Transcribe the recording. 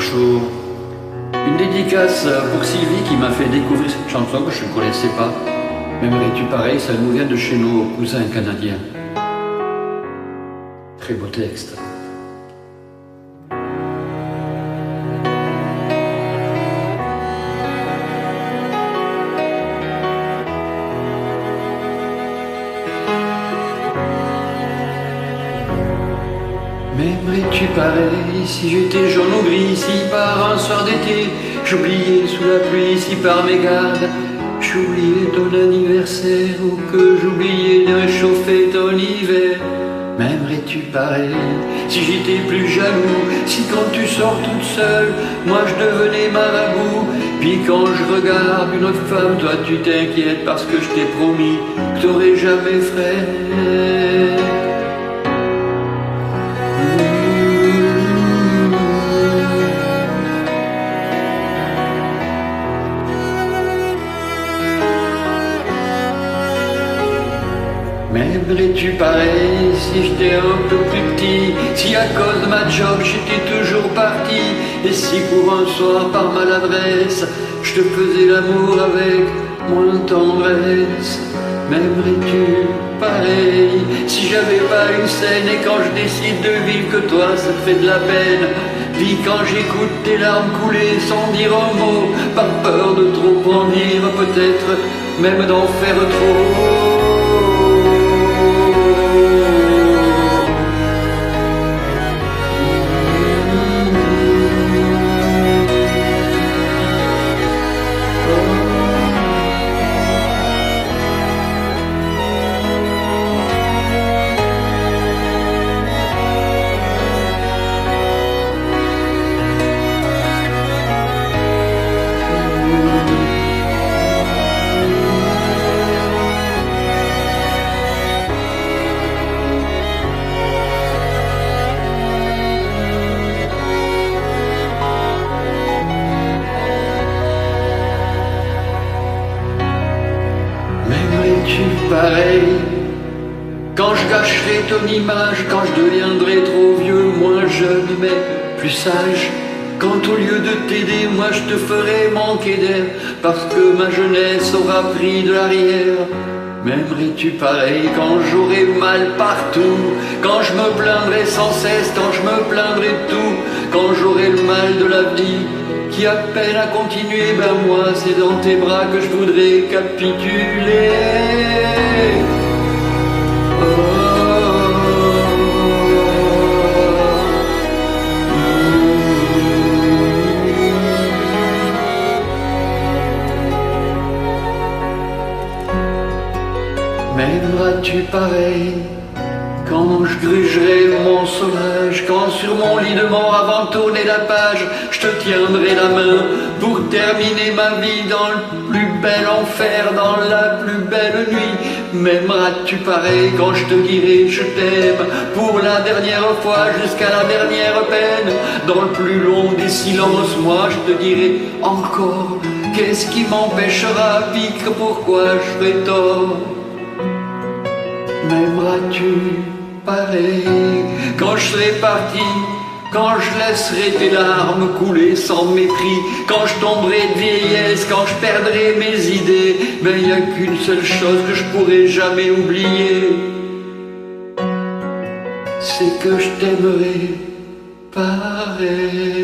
chaud. Une dédicace pour Sylvie qui m'a fait découvrir cette chanson que je ne connaissais pas. M'aimerais-tu pareil, ça nous vient de chez nos cousins canadiens. Très beau texte. M'aimerais-tu pareil si j'étais jaune ou gris, si par un soir d'été j'oubliais sous la pluie, si par mégarde j'oubliais ton anniversaire ou que j'oubliais de réchauffer ton hiver? M'aimerais-tu pareil si j'étais plus jaloux, si quand tu sors toute seule, moi je devenais marabout? Puis quand je regarde une autre femme, toi tu t'inquiètes parce que je t'ai promis que t'aurais jamais frère. M'aimerais-tu pareil si j'étais un peu plus petit, si à cause de ma job j'étais toujours parti, et si pour un soir par maladresse je te faisais l'amour avec moins de tendresse? M'aimerais-tu pareil si j'avais pas une scène et quand je décide de vivre que toi ça te fait de la peine? Puis quand j'écoute tes larmes couler sans dire un mot, par peur de trop en dire, peut-être même d'en faire trop. M'aimerais-tu pareil quand je gâcherai ton image, quand je deviendrai trop vieux, moins jeune mais plus sage? Quand au lieu de t'aider, moi je te ferai manquer d'air parce que ma jeunesse aura pris de l'arrière? M'aimerais-tu pareil quand j'aurai mal partout, quand je me plaindrai sans cesse, quand je me plaindrai de tout, quand j'aurai le mal de la vie qui a peine à continuer? Ben moi c'est dans tes bras que je voudrais capituler. M'aimeras-tu pareil quand je grugerai mon sauvage, quand sur mon lit de mort avant de tourner la page, je te tiendrai la main pour terminer ma vie dans le plus bel enfer, dans la plus belle nuit? M'aimeras-tu pareil quand je te dirai je t'aime pour la dernière fois jusqu'à la dernière peine? Dans le plus long des silences, moi je te dirai encore, qu'est-ce qui m'empêchera, pique, pourquoi je ferai tort? M'aimeras-tu pareil quand je serai parti, quand je laisserai tes larmes couler sans mépris, quand je tomberai de vieillesse, quand je perdrai mes idées? Mais il n'y a qu'une seule chose que je pourrai jamais oublier, c'est que je t'aimerai pareil.